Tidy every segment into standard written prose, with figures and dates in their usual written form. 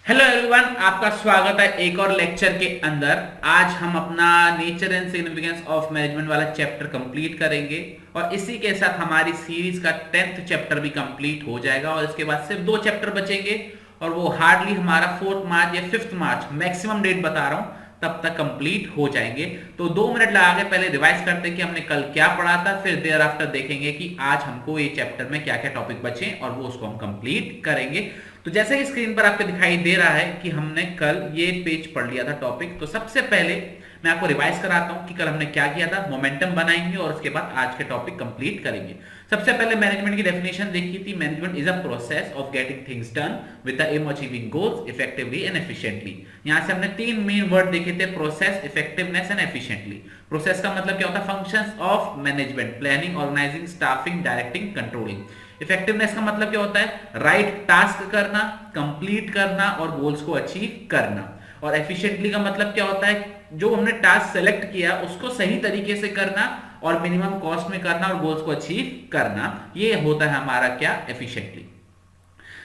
Hello everyone, आपका स्वागत है एक और लेक्चर के अंदर। आज हम अपना nature and significance of management वाला चैप्टर कंप्लीट करेंगे और इसी के साथ हमारी सीरीज का 10th चैप्टर भी कंप्लीट हो जाएगा और इसके बाद सिर्फ 2 चैप्टर बचेंगे और वो हार्डली हमारा 4 मार्च या 5 मार्च मैक्सिमम डेट बता रहा हूँ तब तक कंप्लीट हो जाएंगे। तो 2 मिनट लगा के पहले रिवाइज करते हैं कि हमने कल क्या पढ़ा था, फिर देर आफ्टर देखेंगे कि आज हमको ये चैप्टर में क्या क्या टॉपिक बचे और वो उसको हम कंप्लीट करेंगे। तो जैसे कि स्क्रीन पर आपको दिखाई दे रहा है कि हमने कल ये पेज पढ़ लिया था टॉपिक। तो सबसे पहले मैं आपको रिवाइज कराता हूं कि कल हमने क्या किया था। मोमेंटम बनाएंगे और उसके बाद आज के टॉपिक कंप्लीट करेंगे। सबसे पहले मैनेजमेंट की डेफिनेशन देखी थी। Management is a process of getting things done with the aim achieving goals effectively and efficiently. यहां से हमने 3 मेन वर्ड देखे थे, process, effectiveness and efficiently. Process का मतलब क्या होता है? Functions of management, planning, organising, staffing, directing, controlling. Effectiveness का मतलब क्या होता है? राइट टास्क करना, कंप्लीट करना और गोल्स को अचीव करना। और एफिशिएंटली का मतलब क्या होता है? जो हमने टास्क सेलेक्ट किया उसको सही तरीके से करना और मिनिमम कॉस्ट में करना और गोल्स को अचीव करना। ये होता है हमारा क्या? एफिशिएंटली।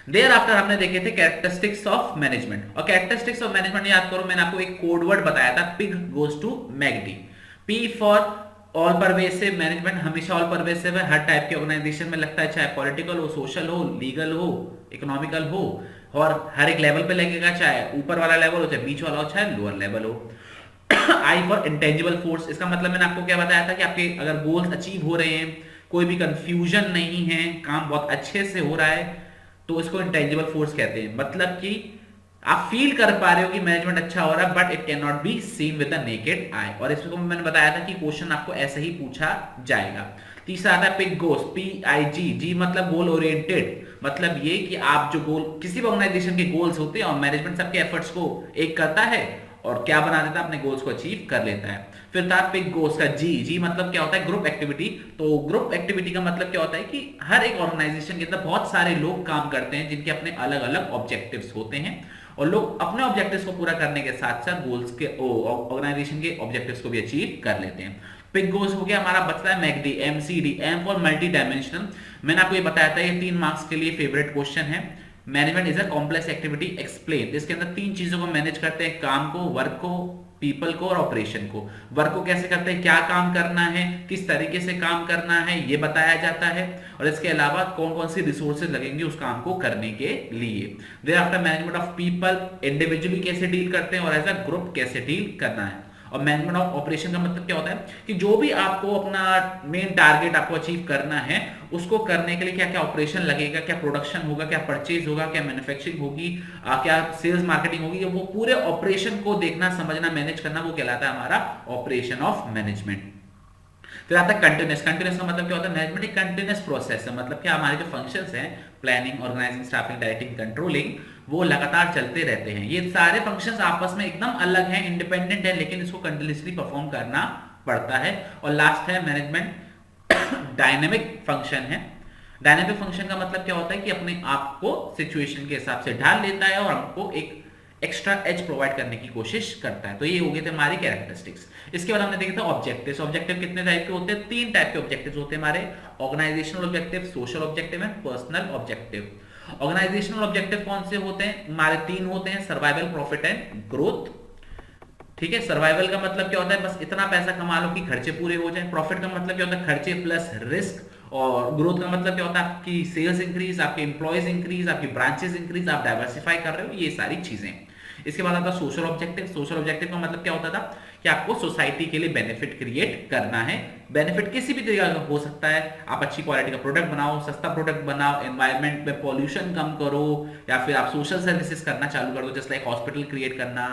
देयर आफ्टर हमने देखे थे कैरेक्टरिस्टिक्स ऑफ मैनेजमेंट। और कैरेक्टरिस्टिक्स ऑफ मैनेजमेंट याद करो, मैंने आपको एक कोड वर्ड बताया था, पिग गोज टू मैगडी। P for all pervasive. Management हमेशा ऑल परवेसिव है, हर टाइप के ऑर्गेनाइजेशन में लगता है, चाहे पॉलिटिकल हो, सोशल हो, लीगल हो, इकोनॉमिकल हो, और हर एक लेवल पे लगेगा, चाहे ऊपर वाला लेवल हो, चाहे बीच वाला हो, चाहे लोअर लेवल हो। I for intangible force. इसका मतलब मैंने आपको क्या बताया था कि आपके अगर गोल्स अचीव हो रहे हैं, कोई भी कंफ्यूजन नहीं है, काम बहुत अच्छे से हो रहा है, तो इसको इंटेंजिबल फोर्स कहते हैं। मतलब कि आप फील कर पा रहे हो कि मैनेजमेंट अच्छा हो रहा है but it can not be seen with the naked eye. और इसको मैंने बताया था कि क्वेश्चन आपको ऐसे ही पूछा जाएगा। तीसरा आता है पिग गोस, पी आई जी। जी मतलब गोल ओरिएंटेड। मतलब ये कि आप जो गोल, किसी भी ऑर्गेनाइजेशन के गोल्स होते हैं और मैनेजमेंट सबके एफर्ट्स को एक करता है और क्या बना देता है? अपने गोल्स को अचीव कर लेता है। फिर था पिग गोस का जी। जी मतलब क्या होता है? Group activity. तो ग्रुप एक्टिविटी का मतलब क्या होता है कि हर एक ऑर्गेनाइजेशन के अंदर बहुत सारे लोग काम करते हैं जिनके अपने अलग अलग ऑब्जेक्टिव्स होते हैं और लोग अपने ऑब्जेक्टिव्स को पूरा करने के साथ साथ गोल्स के ऑर्गेनाइजेशन के ऑब्जेक्टिव्स को भी अचीव कर लेते हैं। पिग गोल्स हो गया। हमारा बचता है मैकडी, MCD, M for multi dimensional. मैंने आपको ये बताया था, ये 3 मार्क्स के लिए फेवरेट क्वेश्चन है। Management is a complex activity explain. इसके अंदर 3 चीजों को मैनेज करते हैं, काम को, वर्क को, पीपल को और ऑपरेशन को। वर्क को कैसे करते हैं, क्या काम करना है, किस तरीके से काम करना है, ये बताया जाता है। और इसके अलावा कौन कौन सी रिसोर्सेज लगेंगे उस काम को करने के लिए। Thereafter management of people, individually कैसे डील करते हैं और एज अ ग्रुप कैसे डील करना है। और मैनेजमेंट ऑफ ऑपरेशन का मतलब क्या होता है कि जो भी आपको अपना मेन टारगेट आपको अचीव करना है उसको करने के लिए क्या क्या ऑपरेशन लगेगा, क्या प्रोडक्शन होगा, क्या परचेज होगा, क्या मैन्युफैक्चरिंग होगी, क्या सेल्स मार्केटिंग होगी, वो पूरे ऑपरेशन को देखना, समझना, मैनेज करना, वो कहलाता है हमारा ऑपरेशन ऑफ मैनेजमेंट। फिर आता है कंटिन्यूस। कंटिन्यूस का मतलब क्या होता है? मैनेजमेंट एक कंटिन्यूस प्रोसेस है। मतलब क्या, हमारे जो फंक्शंस हैं, planning, organising, staffing, directing, controlling, वो लगातार चलते रहते हैं। ये सारे फंक्शंस आपस में एकदम अलग हैं, इंडिपेंडेंट है, लेकिन इसको कंटिन्यूसली परफॉर्म करना पड़ता है। और लास्ट है मैनेजमेंट डायनेमिक फंक्शन है। डायनेमिक फंक्शन का मतलब क्या होता है कि अपने आप को सिचुएशन के हिसाब से ढाल लेता है और हमको एक एक्स्ट्रा एज प्रोवाइड करने की कोशिश करता है। तो ये हो गए थे हमारी कैरेक्टरिस्टिक्स। इसके बाद हमने देखा था ऑब्जेक्टिव्स। ऑब्जेक्टिव कितने टाइप के होते हैं? 3 टाइप के ऑब्जेक्टिव्स होते हैं हमारे, organisational objective, social objective and personal objective. Organisational objective कौन से होते हैं? हमारे 3 होते हैं, सर्वाइवल, प्रॉफिट एंड ग्रोथ। ठीक है। सर्वाइवल का मतलब क्या होता है? बस इतना पैसा कमा लो कि खर्चे पूरे हो जाए। प्रॉफिट का मतलब क्या होता है? खर्चे प्लस रिस्क। और ग्रोथ का मतलब क्या होता है? आपकी सेल्स इंक्रीज, आपके एम्प्लॉयज इंक्रीज, आपकी ब्रांचेस इंक्रीज, आप डाइवर्सिफाई कर रहे हो, ये सारी चीजें। इसके बाद आता है सोशल ऑब्जेक्टिव। सोशल ऑब्जेक्टिव का मतलब क्या होता था कि आपको सोसाइटी के लिए बेनिफिट क्रिएट करना है। बेनिफिट किसी भी तरीके का हो सकता है, आप अच्छी क्वालिटी का प्रोडक्ट बनाओ, सस्ता प्रोडक्ट बनाओ, एनवायरनमेंट में पॉल्यूशन कम करो, या फिर आप सोशल सर्विसेज करना चालू कर दो, जैसे लाइक हॉस्पिटल क्रिएट करना,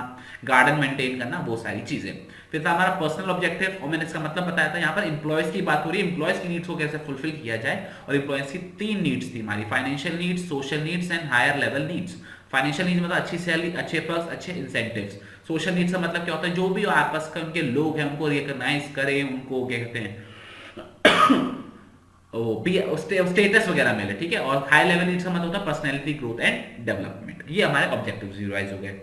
गार्डन मेंटेन करना, वो सारी चीजें। फिर था हमारा पर्सनल ऑब्जेक्टिव, और मैंने इसका मतलब बताया था, यहाँ पर इंप्लॉयज की बात हो रही है, इंप्लॉयज की नीड्स को कैसे फुलफिल किया जाए। और इंप्लॉयज की 3 नीड्स थी हमारी, financial needs, social needs and higher level needs. Financial needs मतलब अच्छी सैलरी, अच्छे पर्क्स, अच्छे इंसेंटिव्स। सोशल नीड्स का मतलब क्या होता है? जो भी आपस के उनके लोग हैं उनको रिकॉग्नाइज करें, उनको क्या कहते हैं, स्टेटस वगैरह मिले। ठीक है। और हाई लेवल नीड्स का मतलब होता है पर्सनैलिटी ग्रोथ एंड डेवलपमेंट। ये हमारे ऑब्जेक्टिव्स रिवाइज हो गए।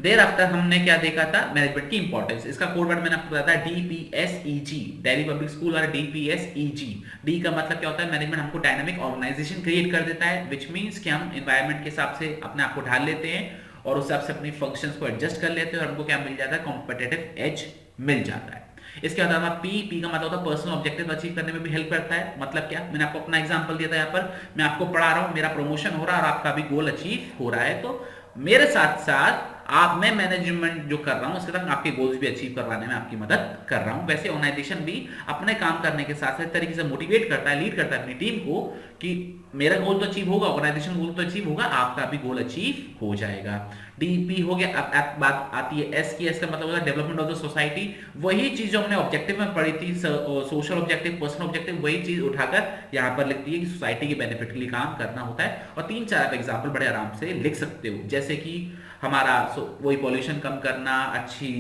देर आफ्टर हमने क्या देखा था, मैनेजमेंट की इंपॉर्टेंस। इसका कोड वर्ड मैंने आपको बताया था DPSEG, दिल्ली पब्लिक स्कूल वाला DPSEG। डी का मतलब क्या होता है, मैनेजमेंट हमको डायनामिक ऑर्गेनाइजेशन क्रिएट कर देता है, विच मीन्स कि हम एनवायरमेंट के हिसाब से अपने आप को ढाल लेते हैं और उस हिसाब से अपनी फंक्शंस को एडजस्ट कर लेते हैं और हमको क्या मिल जाता है, कॉम्पिटिटिव एज मिल जाता है। इसके बाद हमारा पी का मतलब होता है पर्सनल ऑब्जेक्टिव अचीव करने में भी हेल्प करता है। मतलब क्या, मैंने आपको अपना एग्जांपल दिया था, यहाँ पर मैं आपको पढ़ा रहा हूँ, मेरा प्रमोशन हो रहा है और आपका भी गोल अचीव हो रहा है, तो मेरे साथ साथ मैं मैनेजमेंट जो कर रहा हूं उसके साथ आपके गोल्स भी अचीव करवाने में आपकी मदद कर रहा हूं। वैसे ऑर्गेनाइजेशन भी अपने काम करने के साथ साथ तरीके से मोटिवेट करता है, लीड करता है अपनी टीम को कि मेरा गोल तो अचीव होगा, ऑर्गेनाइजेशन गोल तो अचीव होगा, आपका भी गोल अचीव हो जाएगा। डीपी हो गया। अब बात आती है एस की। एस का मतलब होता है डेवलपमेंट ऑफ द सोसाइटी। वही चीज जो हमने ऑब्जेक्टिव में पढ़ी थी, सोशल ऑब्जेक्टिव, पर्सनल ऑब्जेक्टिव, वही चीज उठाकर यहाँ पर लिखती है कि सोसाइटी के बेनिफिट के लिए काम करना होता है। और 3-4 आप एग्जाम्पल बड़े आराम से लिख सकते हो, जैसे कि हमारा वही पॉल्यूशन कम करना, अच्छी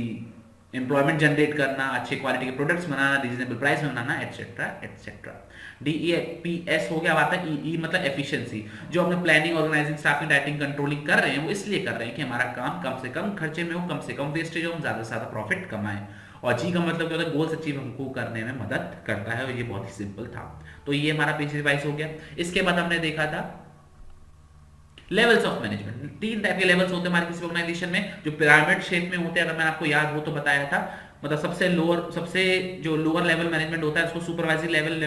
एम्प्लॉयमेंट जनरेट करना, अच्छी क्वालिटी के प्रोडक्ट्स बनाना, रीजनेबल प्राइस में बनाना, एटसेट्रा एटसेट्रा। DEPS हो गया। आता है ई मतलब एफिशिएंसी। जो हमने planning, organising, staffing, dieting, controlling कर रहे हैं वो इसलिए कर रहे हैं कि हमारा काम कम से कम खर्चे में हो, कम से कम वेस्टेज हो, हम ज्यादा से ज्यादा प्रॉफिट कमाएं। और जी का मतलब क्या होता है, गोल्स अचीव हमको करने में मदद करता है, और ये बहुत ही सिंपल था। तो ये हमारा पेज रिवाइज हो गया। इसके बाद हमने देखा था लेवल्स ऑफ मैनेजमेंट। 3 टाइप के लेवल्स होते हैं हमारे किसी ऑर्गेनाइजेशन में, जो पिरामिड शेप में होते हैं। अगर मैंने आपको याद हो तो बताया था, मतलब सबसे जो लोअर लेवल मैनेजमेंट होता है उसको सुपरवाइजरी लेवल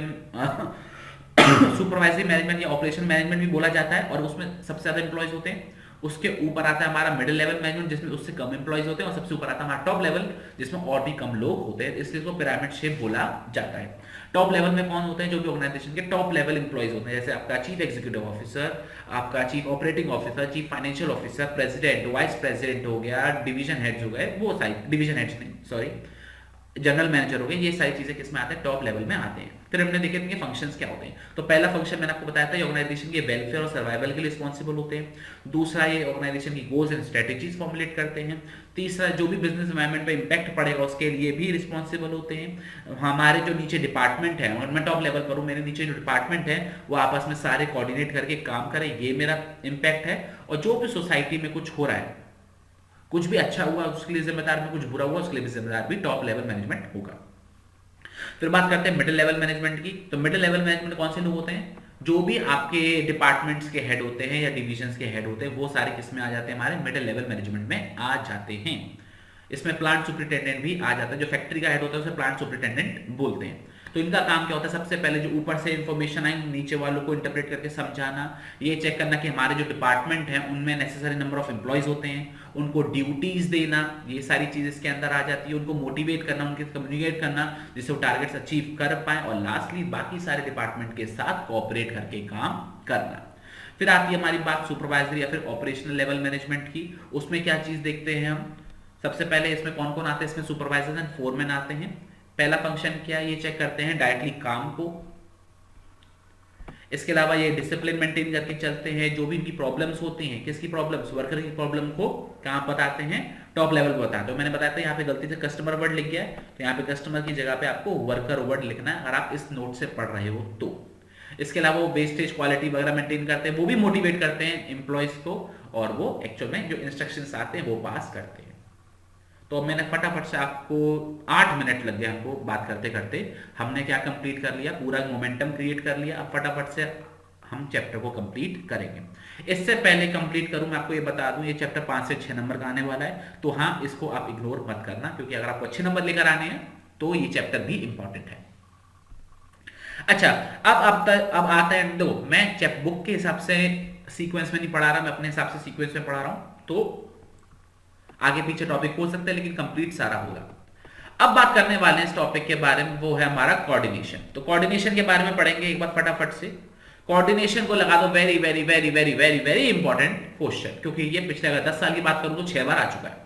सुपरवाइजरी मैनेजमेंट या ऑपरेशन मैनेजमेंट भी बोला जाता है, और उसमें सबसे ज्यादा एम्प्लॉयज होते हैं। उसके ऊपर आता है हमारा मिडिल लेवल मैनेजमेंट, जिसमें उससे कम एम्प्लॉयज होते हैं, और सबसे ऊपर आता है हमारा टॉप लेवल, जिसमें और भी कम लोग होते हैं, इसलिए इसको पिरामिड शेप बोला जाता है। टॉप लेवल में कौन होते हैं, जो भी ऑर्गेनाइजेशन के टॉप लेवल एम्प्लॉयज होते हैं, जैसे आपका चीफ एग्जीक्यूटिव ऑफिसर, आपका chief operating officer, chief financial officer, president, vice president हो गया, डिवीजन हेड्स हो गए, वो सारी डिवीजन हेड्स नहीं, सॉरी, जनरल मैनेजर हो गए, ये सारी चीजें किसमें आते हैं, टॉप लेवल में आते हैं। फिर हमने देखे इनके फंक्शंस क्या होते हैं। तो पहला फंक्शन मैंने आपको बताया था, ये ऑर्गेनाइजेशन के वेलफेयर और सर्वाइवल के लिए रिस्पॉन्सिबल होते हैं। दूसरा, ये ऑर्गेनाइजेशन की गोल्स एंड स्ट्रेटेजीज फॉर्मुलेट करते हैं। तीसरा, जो भी बिजनेस एनवायरनमेंट पे इंपैक्ट पड़ेगा उसके लिए भी रिस्पॉन्सिबल होते हैं। हमारे जो नीचे डिपार्टमेंट है, और मैं टॉप लेवल पर हूँ, मेरे नीचे जो डिपार्टमेंट है वो आपस में सारे कोऑर्डिनेट करके काम करें, ये मेरा इंपैक्ट है। और जो भी सोसाइटी में कुछ हो रहा है, कुछ भी अच्छा हुआ उसके लिए जिम्मेदार भी, कुछ बुरा हुआ उसके लिए भी जिम्मेदार भी टॉप लेवल मैनेजमेंट होगा। फिर बात करते हैं मिडिल लेवल मैनेजमेंट की। तो मिडिल लेवल मैनेजमेंट कौन से लोग होते हैं, जो भी आपके डिपार्टमेंट्स के हेड होते हैं या डिविजन्स के हेड होते हैं, वो सारे किसमें आ जाते हैं, हमारे मिडिल लेवल मैनेजमेंट में आ जाते हैं। इसमें प्लांट सुपरिटेंडेंट भी आ जाता है, जो फैक्ट्री का हेड होता है उसे प्लांट सुपरिटेंडेंट बोलते हैं। तो इनका काम क्या होता है, सबसे पहले जो ऊपर से इंफॉर्मेशन आई नीचे वालों को इंटरप्रेट करके समझाना, ये चेक करना कि हमारे जो डिपार्टमेंट है उनमें नेसेसरी नंबर ऑफ एम्प्लॉयज होते हैं, उनको ड्यूटीज देना, ये सारी चीज इसके अंदर आ जाती है। उनको मोटिवेट करना, उनके कम्युनिकेट करना, जिससे वो टारगेट्स अचीव कर पाए। और लास्टली बाकी सारे डिपार्टमेंट के साथ कोऑपरेट करके काम करना। फिर आती है हमारी बात सुपरवाइजरी या फिर ऑपरेशनल लेवल मैनेजमेंट की। उसमें क्या चीज देखते हैं हम, सबसे पहले इसमें कौन कौन आते हैं, इसमें सुपरवाइजर एंड फोरमैन आते हैं। पहला फंक्शन क्या है, ये चेक करते हैं डायरेक्टली काम को। इसके अलावा ये डिसिप्लिन मेंटेन करके चलते हैं। जो भी इनकी प्रॉब्लम्स होती हैं, किसकी प्रॉब्लम्स, वर्कर की प्रॉब्लम को कहां बताते हैं, टॉप लेवल पर बताते हैं। मैंने बताया था यहाँ पे गलती से कस्टमर वर्ड लिख गया है, तो यहाँ पे कस्टमर की जगह पे आपको वर्कर वर्ड लिखना है, अगर आप इस नोट से पढ़ रहे हो तो। इसके अलावा वो वेस्टेज, क्वालिटी वगैरह मेंटेन करते हैं, वो भी मोटिवेट करते हैं एम्प्लॉयज को, और वो एक्चुअल में जो इंस्ट्रक्शंस आते हैं वो पास करते हैं। तो मैंने फटाफट से आपको 8 मिनट लग गए हमको बात करते करते, हमने क्या कंप्लीट कर लिया, पूरा मोमेंटम क्रिएट कर लिया। अब फटाफट से हम चैप्टर को कंप्लीट करेंगे। इससे पहले कंप्लीट करूं, मैं आपको ये बता दूं, ये चैप्टर 5 से 6 नंबर का आने वाला है, तो हाँ, इसको आप इग्नोर मत करना, क्योंकि अगर आपको अच्छे नंबर लेकर आने हैं तो ये चैप्टर भी इंपॉर्टेंट है। अच्छा, अब आता है, दो मैं चैप्टर बुक के हिसाब से सीक्वेंस में नहीं पढ़ा रहा, मैं अपने हिसाब से सीक्वेंस में पढ़ा रहा हूं, तो आगे पीछे टॉपिक हो सकता है लेकिन कंप्लीट सारा होगा। अब बात करने वाले हैं इस टॉपिक के बारे में, वो है हमारा कोऑर्डिनेशन। तो कोऑर्डिनेशन के बारे में पढ़ेंगे एक बार फटाफट से। कोऑर्डिनेशन को लगा दो very very very very very very important question, क्योंकि ये पिछले अगर 10 साल की बात करूं तो 6 बार आ चुका है।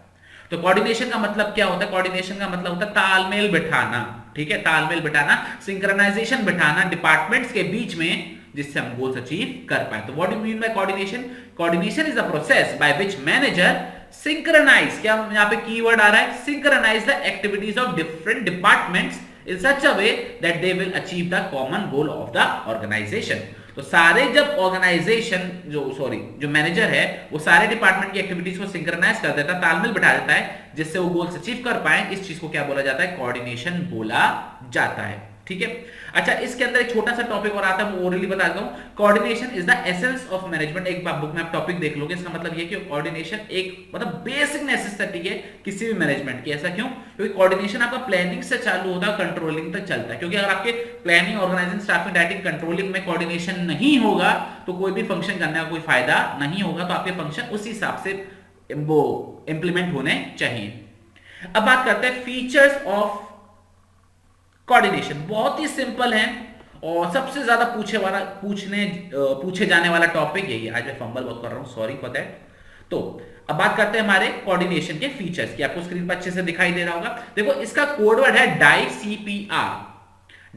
तो कोऑर्डिनेशन का मतलब क्या होता है, कोऑर्डिनेशन का मतलब होता है तालमेल बिठाना, ठीक है, तालमेल बिठाना, सिंक्रोनाइजेशन बिठाना डिपार्टमेंट्स के बीच में, जिससे हम गोल्स अचीव कर पाए। तो what do you mean by coordination, coordination is a process by which manager synchronize, क्या यहाँ पे कीवर्ड आ रहा है, synchronize the activities of different departments in such a way that they will achieve the common goal of the organization। तो सारे जब organisation जो manager है वो सारे डिपार्टमेंट की एक्टिविटीज को सिंक्रोनाइज कर देता है, तालमेल बिठा देता है, जिससे वो गोल्स अचीव कर पाए, इस चीज को क्या बोला जाता है? कोऑर्डिनेशन बोला जाता है। ठीक है। अच्छा, इसके अंदर एक छोटा सा टॉपिक और आता है, वो ओरली बता देता हूं। Coordination is the essence of management. एक बार बुक में आप टॉपिक देख लोगे, इसका मतलब ये कि कोऑर्डिनेशन एक मतलब बेसिक नेसेसिटी है किसी भी मैनेजमेंट की। ऐसा क्यों? क्योंकि कोऑर्डिनेशन आपका प्लानिंग से चालू होता है, कंट्रोलिंग तक चलता है। क्योंकि अगर आपके planning, organising, staffing, directing, controlling में कोऑर्डिनेशन नहीं होगा तो कोई भी फंक्शन करने का कोई फायदा नहीं होगा। तो आपके फंक्शन उसी हिसाब से वो इंप्लीमेंट होने चाहिए। अब बात करते हैं फीचर्स ऑफ कोऑर्डिनेशन। बहुत ही सिंपल है और सबसे ज्यादा पूछे जाने वाला टॉपिक यही है। आज मैं फंबल बहुत कर रहा हूं, सॉरी फॉर दैट। तो अब बात करते हैं हमारे कोऑर्डिनेशन के फीचर्स की। आपको स्क्रीन पर अच्छे से दिखाई दे रहा होगा। देखो, इसका कोड वर्ड है डाई, CPR,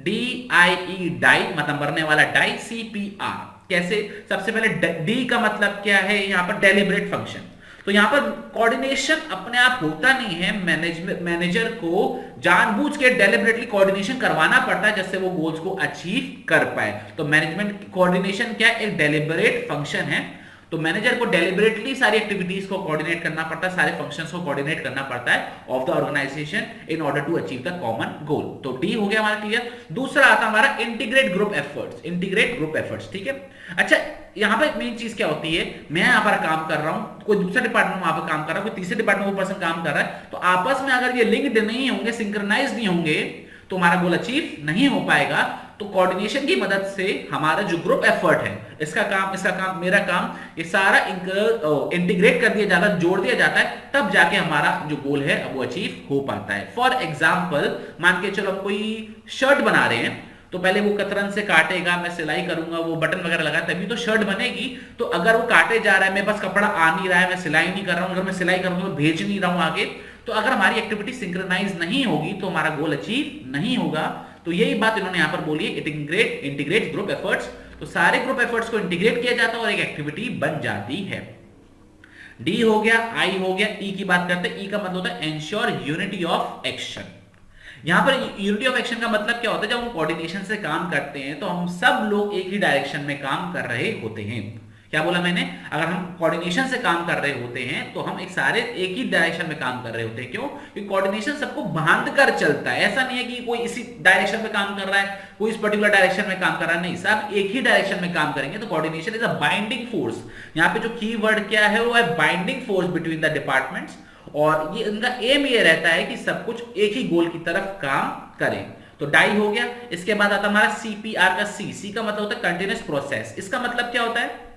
DIE, डाई मतलब मरने वाला डाई, CPR। कैसे? सबसे पहले डी का मतलब क्या है? यहां पर डेलिब्रेट फंक्शन। तो यहां पर कोऑर्डिनेशन अपने आप होता नहीं है, मैनेजर को जानबूझ के डेलिबरेटली कोऑर्डिनेशन करवाना पड़ता है जिससे वो गोल्स को अचीव कर पाए। तो मैनेजमेंट कोऑर्डिनेशन क्या है? एक डेलिबरेट फंक्शन है। तो मैनेजर को डेलिबरेटली सारी एक्टिविटीज को कोऑर्डिनेट करना पड़ता है, सारे फंक्शंस को कोऑर्डिनेट करना पड़ता है of the organisation in order to achieve the common goal. तो डी हो गया हमारा क्लियर। दूसरा आता हमारा integrate group efforts. Integrate group efforts, ठीक है। अच्छा, यहां पर मेन चीज क्या होती है? मैं यहां पर काम कर रहा हूं, कोई दूसरा डिपार्टमेंट वहां पर काम कर रहा है, कोई तीसरे डिपार्टमेंट में पर्सन काम कर रहा है, तो आपस में अगर ये लिंक्ड नहीं होंगे, सिंक्रोनाइज नहीं होंगे, तो हमारा गोल अचीव नहीं हो पाएगा। तो कोऑर्डिनेशन की मदद से हमारा जो ग्रुप एफर्ट है, इसका काम, मेरा काम, ये सारा इंटीग्रेट कर दिया जाता है, जोड़ दिया जाता है, तब जाके हमारा जो गोल है वो अचीव हो पाता है। फॉर एग्जाम्पल, मान के चलो हम कोई शर्ट बना रहे हैं, तो पहले वो कतरन से काटेगा, मैं सिलाई करूंगा, वो बटन वगैरह लगा, तभी तो शर्ट बनेगी। तो अगर वो काटे जा रहा है, मेरे पास कपड़ा आ नहीं रहा है, मैं सिलाई नहीं कर रहा हूं, अगर मैं सिलाई करूंगा तो भेज नहीं रहा हूं आगे, तो अगर हमारी एक्टिविटी सिंक्रोनाइज नहीं होगी तो हमारा गोल अचीव नहीं होगा। तो यही बात इन्होंने यहां पर बोली है, इंटीग्रेट ग्रुप एफर्ट्स। तो सारे ग्रुप एफर्ट्स को इंटीग्रेट किया जाता है और एक एक्टिविटी बन जाती है। डी हो गया, आई हो गया, ई की बात करते हैं। ई का मतलब होता है एंश्योर यूनिटी ऑफ एक्शन। यहां पर यूनिटी ऑफ एक्शन का मतलब क्या होता है? जब हम कोऑर्डिनेशन से काम करते हैं तो हम सब लोग एक ही डायरेक्शन में काम कर रहे होते हैं। क्या बोला मैंने? अगर हम कोऑर्डिनेशन से काम कर रहे होते हैं तो हम एक ही डायरेक्शन में काम कर रहे होते हैं। क्यों? क्योंकि कोऑर्डिनेशन सबको बांध कर चलता है। ऐसा नहीं है कि कोई इसी डायरेक्शन में काम कर रहा है, कोई इस पर्टिकुलर डायरेक्शन में काम कर रहा है, नहीं, सब एक ही डायरेक्शन में काम करेंगे। तो coordination is a binding force. यहाँ पे जो की वर्ड क्या है, वो है binding force between the departments. और ये इनका एम ये रहता है कि सब कुछ एक ही गोल की तरफ काम करें। तो डाई हो गया। इसके बाद आता हमारा CPR का सी का मतलब होता है कंटिन्यूअस प्रोसेस। इसका मतलब क्या होता है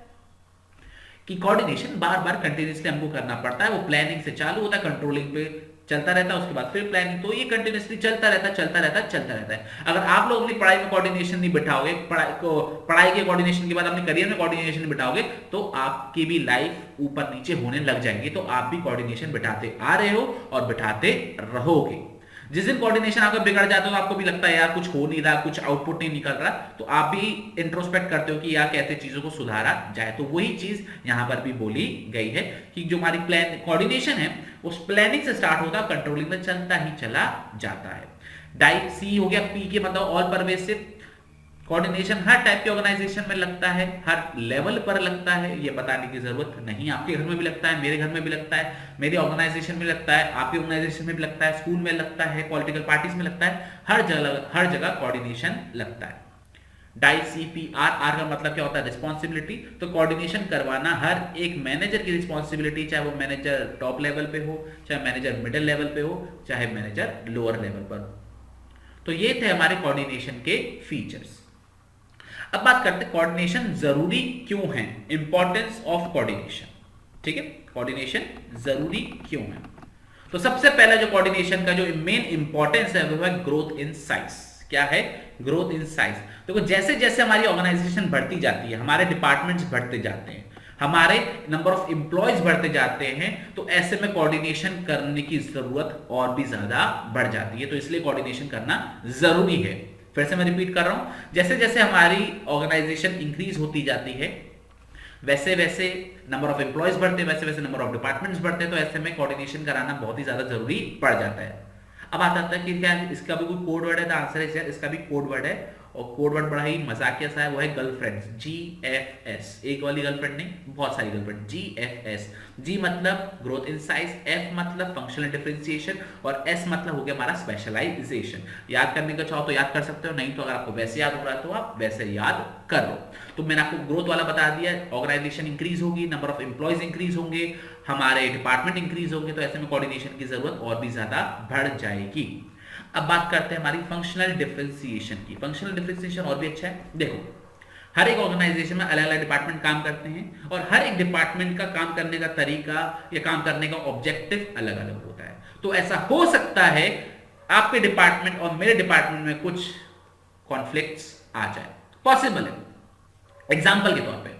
कि कोऑर्डिनेशन बार बार कंटिन्यूअसली हमको करना पड़ता है। वो प्लानिंग से चालू होता है, कंट्रोलिंग पे चलता रहता है, उसके बाद फिर प्लानिंग, तो ये कंटिन्यूअसली चलता रहता है। अगर आप लोग अपनी पढ़ाई में कोऑर्डिनेशन नहीं बिठाओगे, पढ़ाई के कोऑर्डिनेशन के बाद अपने करियर में कोऑर्डिनेशन नहीं बिठाओगे, तो आपकी भी लाइफ ऊपर नीचे होने लग जाएगी। तो आप भी कोऑर्डिनेशन बिठाते आ रहे हो और बिठाते रहोगे। जिस दिन कोऑर्डिनेशन आपका बिगड़ जाता है तो आपको भी लगता है यार कुछ हो नहीं रहा, कुछ आउटपुट नहीं निकल रहा, तो आप भी इंट्रोस्पेक्ट करते हो कि यार कैसे चीजों को सुधारा जाए। तो वही चीज यहां पर भी बोली गई है कि जो हमारी कोऑर्डिनेशन है उस प्लानिंग से स्टार्ट होता है, कंट्रोलिंग में चलता ही चला जाता है। डाई सी हो गया। पी के मतलब ऑल परवेसिव। कोऑर्डिनेशन हर टाइप के ऑर्गेनाइजेशन में लगता है, हर लेवल पर लगता है, ये बताने की जरूरत नहीं। आपके घर में भी लगता है, मेरे घर में भी लगता है, मेरे ऑर्गेनाइजेशन में लगता है, आपके ऑर्गेनाइजेशन में भी लगता है, स्कूल में लगता है, पॉलिटिकल पार्टीज में लगता है, हर जगह कोऑर्डिनेशन लगता है। डाई CPR, आर का मतलब क्या होता है? रिस्पॉन्सिबिलिटी। तो कोऑर्डिनेशन करवाना हर एक मैनेजर की रिस्पॉन्सिबिलिटी, चाहे वो मैनेजर टॉप लेवल पे हो, चाहे मैनेजर मिडिल लेवल पे हो, चाहे मैनेजर लोअर लेवल पर। तो ये थे हमारे कोऑर्डिनेशन के फीचर्स। अब बात करते हैं कोऑर्डिनेशन जरूरी क्यों है, इंपॉर्टेंस ऑफ कोऑर्डिनेशन। ठीक है, कोऑर्डिनेशन जरूरी क्यों है? तो सबसे पहला जो कोऑर्डिनेशन का जो मेन इंपॉर्टेंस है वो है ग्रोथ इन साइज। क्या है? Growth in size. देखो, जैसे जैसे हमारी ऑर्गेनाइजेशन बढ़ती जाती है, हमारे डिपार्टमेंट्स बढ़ते जाते हैं, हमारे नंबर ऑफ एम्प्लॉयज बढ़ते जाते हैं, तो ऐसे में कोऑर्डिनेशन करने की जरूरत और भी ज्यादा बढ़ जाती है। तो इसलिए कोऑर्डिनेशन करना जरूरी है। फिर से मैं रिपीट कर रहा हूं, जैसे जैसे हमारी ऑर्गेनाइजेशन इंक्रीज होती जाती है, वैसे वैसे नंबर ऑफ एम्प्लॉयज बढ़ते हैं, वैसे वैसे नंबर ऑफ डिपार्टमेंट्स बढ़ते हैं, तो ऐसे में कोऑर्डिनेशन कराना बहुत ही ज्यादा जरूरी पड़ जाता है। अब आता है कि क्या इसका भी कोई कोड वर्ड है? तो आंसर है इसका भी कोड वर्ड है, और कोड वर्ड बड़ा ही मजाकिया सा है, वो है गर्लफ्रेंड्स, GFS, एक वाली गर्लफ्रेंड नहीं, बहुत सारी गर्लफ्रेंड, GFS। G मतलब ग्रोथ इन साइज, F मतलब फंक्शनल डिफरेंशिएशन और S मतलब हो गया हमारा स्पेशलाइजेशन। याद करने का चाहो तो याद कर सकते हो, नहीं तो अगर आपको वैसे याद हो रहा है तो आप वैसे याद कर लो। तो मैंने आपको ग्रोथ वाला बता दिया, ऑर्गेनाइजेशन इंक्रीज होगी, नंबर ऑफ एम्प्लॉयज इंक्रीज होंगे, हमारे डिपार्टमेंट इंक्रीज होंगे, तो ऐसे में कोऑर्डिनेशन की जरूरत और भी ज्यादा बढ़ जाएगी। अब बात करते हैं हमारी फंक्शनल डिफरेंशिएशन की। फंक्शनल डिफरेंशिएशन और भी अच्छा है। देखो, हर एक ऑर्गेनाइजेशन में अलग अलग डिपार्टमेंट काम करते हैं और हर एक डिपार्टमेंट का काम करने का तरीका या काम करने का ऑब्जेक्टिव अलग अलग होता है। तो ऐसा हो सकता है आपके डिपार्टमेंट और मेरे डिपार्टमेंट में कुछ कॉन्फ्लिक्ट्स आ जाए, पॉसिबल है। एग्जाम्पल के तौर पे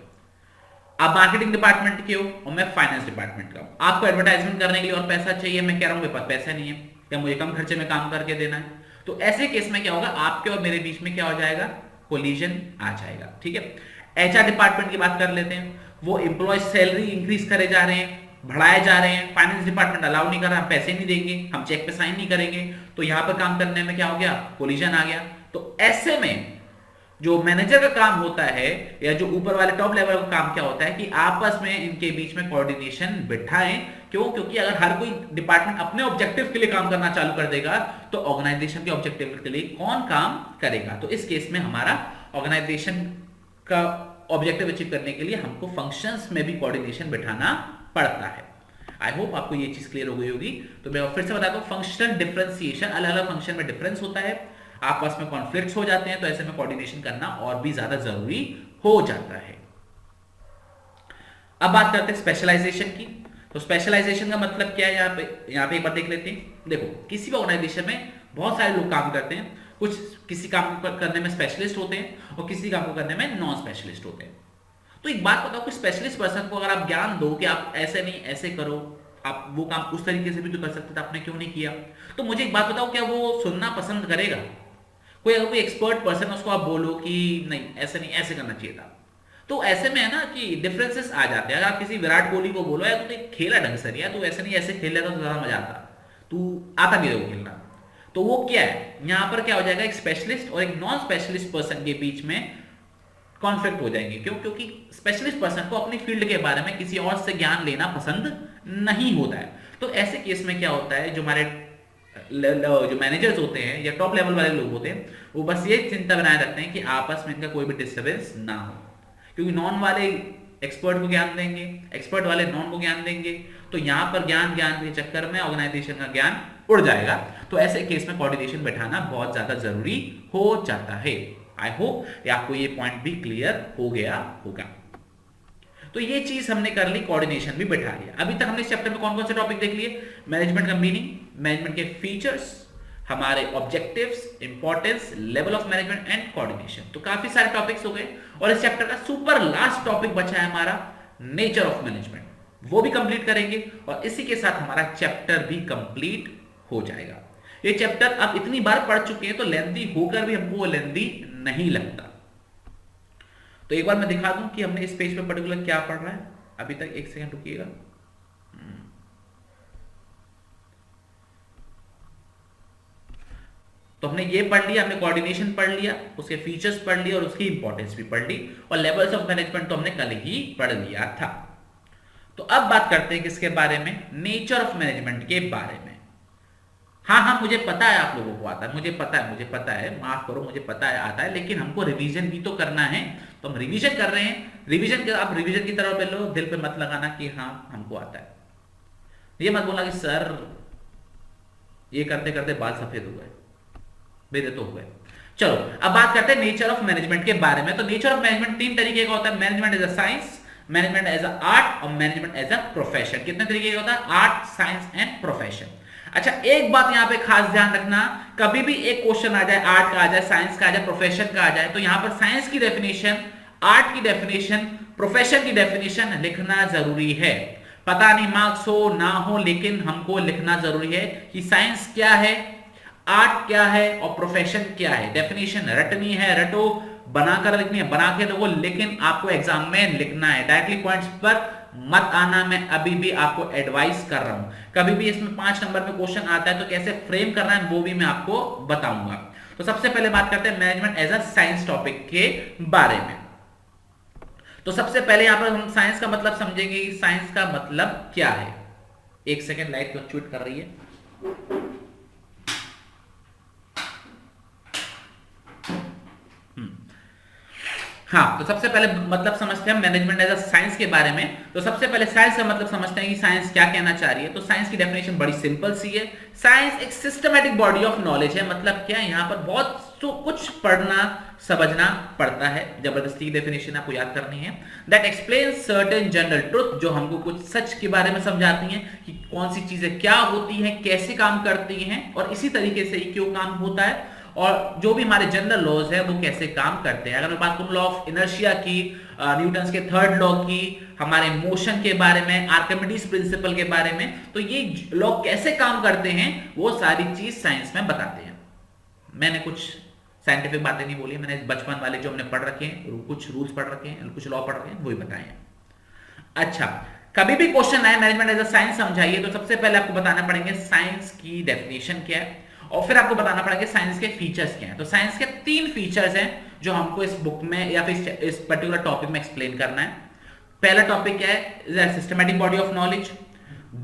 आप मार्केटिंग डिपार्टमेंट के हो और मैं फाइनेंस डिपार्टमेंट का हूं। आपको एडवर्टाइजमेंट करने के लिए और पैसा चाहिए, मैं कह रहा हूं मेरे पास पैसा नहीं है या मुझे कम खर्चे में काम करके देना है। तो ऐसे केस में क्या होगा, आपके और मेरे बीच में क्या हो जाएगा, कोलिजन आ जाएगा। ठीक है। HR डिपार्टमेंट की बात कर लेते हैं, वो एम्प्लॉय सैलरी इंक्रीज करे जा रहे हैं, बढ़ाए जा रहे हैं, फाइनेंस डिपार्टमेंट अलाउ नहीं कर रहा, हम पैसे नहीं देंगे, हम चेक पे साइन नहीं करेंगे, तो यहां पर काम करने में क्या हो गया, कोलिजन आ गया। तो ऐसे में जो मैनेजर का काम होता है या जो ऊपर वाले टॉप लेवल का काम क्या होता है कि आपस में इनके बीच में कोऑर्डिनेशन बिठाएं। क्यों? क्योंकि अगर हर कोई डिपार्टमेंट अपने ऑब्जेक्टिव के लिए काम करना चालू कर देगा तो ऑर्गेनाइजेशन के ऑब्जेक्टिव के लिए कौन काम करेगा। तो इस केस में हमारा ऑर्गेनाइजेशन का ऑब्जेक्टिव अचीव करने के लिए हमको फंक्शंस में भी कोऑर्डिनेशन बिठाना पड़ता है। आई होप आपको ये चीज क्लियर हो गई होगी। तो मैं फिर से बताता हूं, फंक्शनल डिफरेंशिएशन, अलग अलग फंक्शन में डिफरेंस होता है, आपस में कॉन्फ्लिक्ट्स हो जाते हैं, तो ऐसे में कोऑर्डिनेशन करना और भी ज्यादा जरूरी हो जाता है। अब बात करते हैं स्पेशलाइजेशन की। तो स्पेशलाइजेशन का मतलब क्या है, यहां पे एक बार देख लेते हैं। देखो, किसी भी ऑर्गेनाइजेशन में बहुत सारे लोग काम करते हैं, कुछ किसी काम को करने में स्पेशलिस्ट होते हैं और किसी काम को करने में नॉन स्पेशलिस्ट होते हैं। तो एक बात बताओ कि स्पेशलिस्ट पर्सन को अगर आप ज्ञान दो कि आप ऐसे नहीं ऐसे करो, आप वो काम उस तरीके से भी तो कर सकते थे, आपने क्यों नहीं किया, तो मुझे एक बात बताओ, क्या वो सुनना पसंद करेगा? कोई अगर कोई एक्सपर्ट पर्सन उसको आप बोलो कि नहीं ऐसे नहीं ऐसे करना चाहिए था, तो ऐसे में है ना कि डिफरेंसेस आ जाते हैं। अगर आप किसी विराट कोहली को बोलो यार तू खेला ढंग से नहीं, तू ऐसे नहीं ऐसे खेल लेता तो ज्यादा मजा आता, तू आता नहीं रहे खेलना, तो वो क्या है, यहां पर क्या हो जाएगा, एक स्पेशलिस्ट और एक नॉन स्पेशलिस्ट पर्सन के बीच में कॉन्फ्लिक्ट हो जाएंगे। क्यों? क्योंकि स्पेशलिस्ट पर्सन को अपनी फील्ड के बारे में किसी और से ज्ञान लेना पसंद नहीं होता है। तो ऐसे केस में क्या होता है, जो हमारे जो मैनेजर्स होते हैं या टॉप लेवल वाले लोग होते हैं, वो बस ये चिंता बनाए रखते हैं कि आपस में इनका कोई भी डिस्टर्बेंस ना हो, क्योंकि नॉन वाले एक्सपर्ट को ज्ञान देंगे, एक्सपर्ट वाले नॉन को ज्ञान देंगे, तो यहां पर ज्ञान के चक्कर में ऑर्गेनाइजेशन का ज्ञान उड़ जाएगा। तो ऐसे केस में कोऑर्डिनेशन बैठाना बहुत ज्यादा जरूरी हो जाता है। आई होप आपको ये पॉइंट भी क्लियर हो गया होगा। तो ये चीज हमने कर ली, कोऑर्डिनेशन भी बैठा लिया। अभी तक हमने इस चैप्टर में कौन कौन से टॉपिक देख लिए, मैनेजमेंट का मीनिंग, मैनेजमेंट के फीचर्स, हमारे objectives, importance, level of management and coordination. तो काफी सारे टॉपिक्स हो गए और इस चैप्टर का सुपर लास्ट टॉपिक बचा है हमारा नेचर ऑफ मैनेजमेंट, वो भी कंप्लीट करेंगे और इसी के साथ हमारा चैप्टर भी कंप्लीट हो जाएगा। ये चैप्टर अब इतनी बार पढ़ चुके हैं तो लेंथी होकर भी हमको वो लेंथी नहीं लगता। तो एक बार मैं दिखा दूं कि हमने इस पेज पे पर्टिकुलर क्या पढ़ रहा है अभी तक। एक सेकंड रुकिएगा। तो हमने ये पढ़ लिया, हमने कोऑर्डिनेशन पढ़ लिया, उसके फीचर्स पढ़ लिए और उसकी इंपॉर्टेंस भी पढ़ ली, और लेवल्स ऑफ मैनेजमेंट तो हमने कल ही पढ़ लिया था। तो अब बात करते हैं किसके बारे में, नेचर ऑफ मैनेजमेंट के बारे में। हाँ, मुझे पता है आप लोगों को आता है, मुझे पता है, माफ करो, मुझे पता है आता है, लेकिन हमको रिवीजन भी तो करना है, तो हम रिवीजन कर रहे हैं। रिवीजन आप रिवीजन की तरफ लो, दिल पे मत लगाना कि हाँ हमको आता है। ये मत बोलना कि सर ये करते करते बाल सफेद हो गए, मेरे तो हुए। चलो अब बात करते हैं नेचर ऑफ मैनेजमेंट के बारे में। तो नेचर ऑफ मैनेजमेंट 3 तरीके का होता है, management as a science, management as a art और मैनेजमेंट एज अ प्रोफेशन। कितने तरीके का होता है, आर्ट, साइंस एंड प्रोफेशन। अच्छा, एक बात यहां पे खास ध्यान रखना, कभी भी एक क्वेश्चन आ जाए, आर्ट का आ जाए, साइंस का आ जाए, प्रोफेशन का आ जाए, तो यहां पर साइंस की डेफिनेशन, आर्ट की डेफिनेशन, प्रोफेशन की डेफिनेशन लिखना जरूरी है। पता नहीं मार्क्स हो ना हो, लेकिन हमको लिखना जरूरी है कि साइंस क्या है, आर्ट क्या है और प्रोफेशन क्या है। डेफिनेशन रटनी है, रटो, बनाकर लिखनी है, बना के रखो, लेकिन आपको एग्जाम में लिखना है। डायरेक्टली पॉइंट्स पर मत आना, मैं अभी भी आपको एडवाइस कर रहा हूं। कभी भी इसमें 5 नंबर में क्वेश्चन आता है तो कैसे फ्रेम करना है वो भी मैं आपको बताऊंगा। तो सबसे पहले बात करते हैं management as a science topic के बारे में। तो सबसे पहले यहां पर हम साइंस का मतलब समझेंगे कि साइंस का मतलब क्या है। एक सेकेंड, लाइट फ्लक्चुएट कर रही है। हाँ, तो सबसे पहले मतलब समझते हैं मैनेजमेंट एज अ साइंस के बारे में। तो सबसे पहले साइंस का मतलब समझते हैं कि साइंस क्या कहना चाह रही है। तो साइंस की डेफिनेशन बड़ी सिंपल सी है। साइंस एक सिस्टमैटिक बॉडी ऑफ नॉलेज है। मतलब क्या है, यहाँ पर बहुत कुछ पढ़ना समझना पड़ता है। जबरदस्ती की डेफिनेशन आपको याद करनी है। That explain certain general truth, जो हमको कुछ सच के बारे में समझाती हैं कि कौन सी चीजें क्या होती हैं, कैसे काम करती हैं, और इसी तरीके से क्यों काम होता है, और जो भी हमारे जनरल लॉज है वो कैसे काम करते हैं। अगर मैं बात करूं लॉ ऑफ इनर्शिया की, न्यूटन के थर्ड लॉ की, हमारे मोशन के बारे में, आर्किमिडीज प्रिंसिपल के बारे में, तो ये लॉ कैसे काम करते हैं वो सारी चीज साइंस में बताते हैं। मैंने कुछ साइंटिफिक बातें नहीं बोली, मैंने बचपन वाले जो हमने पढ़ रखे हैं, कुछ रूल्स पढ़ रखे हैं, कुछ लॉ पढ़ रखे हैं, वही बताए हैं। अच्छा, कभी भी क्वेश्चन आए मैनेजमेंट एज अ साइंस समझाइए, तो सबसे पहले आपको बताना पड़ेंगे साइंस की डेफिनेशन क्या है, और फिर आपको बताना पड़ेगा साइंस के फीचर्स क्या हैं। तो साइंस के 3 फीचर्स हैं जो हमको इस बुक में या फिर इस पर्टिकुलर टॉपिक में एक्सप्लेन करना है। पहला टॉपिक क्या है, सिस्टमैटिक बॉडी ऑफ नॉलेज।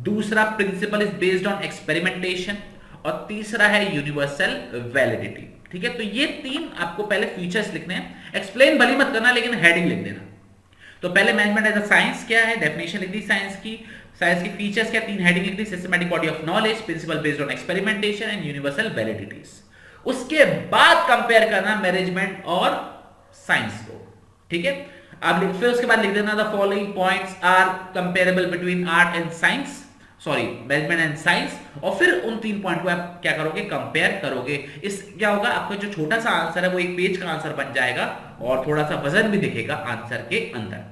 दूसरा, principle is based on experimentation. और तीसरा है यूनिवर्सल वैलिडिटी। ठीक है, तो ये 3 आपको पहले फीचर्स लिखने हैं। एक्सप्लेन भली मत करना, लेकिन हेडिंग लिख देना। तो पहले मैनेजमेंट एज अ साइंस क्या है, डेफिनेशन लिख दी साइंस की। साइंस की फीचर्स क्या, 3 हेडिंग लिख दी, systematic body of knowledge, principle based on experimentation and universal validities. उसके बाद कंपेयर करना मैनेजमेंट और साइंस को। ठीक है, अब फिर उसके बाद लिख देना the following points are comparable between art and science, sorry management and science. और फिर उन 3 पॉइंट को आप क्या करोगे, कंपेयर करोगे। इस क्या होगा, आपका जो छोटा सा आंसर है वो एक पेज का आंसर बन जाएगा और थोड़ा सा वजन भी दिखेगा आंसर के अंदर।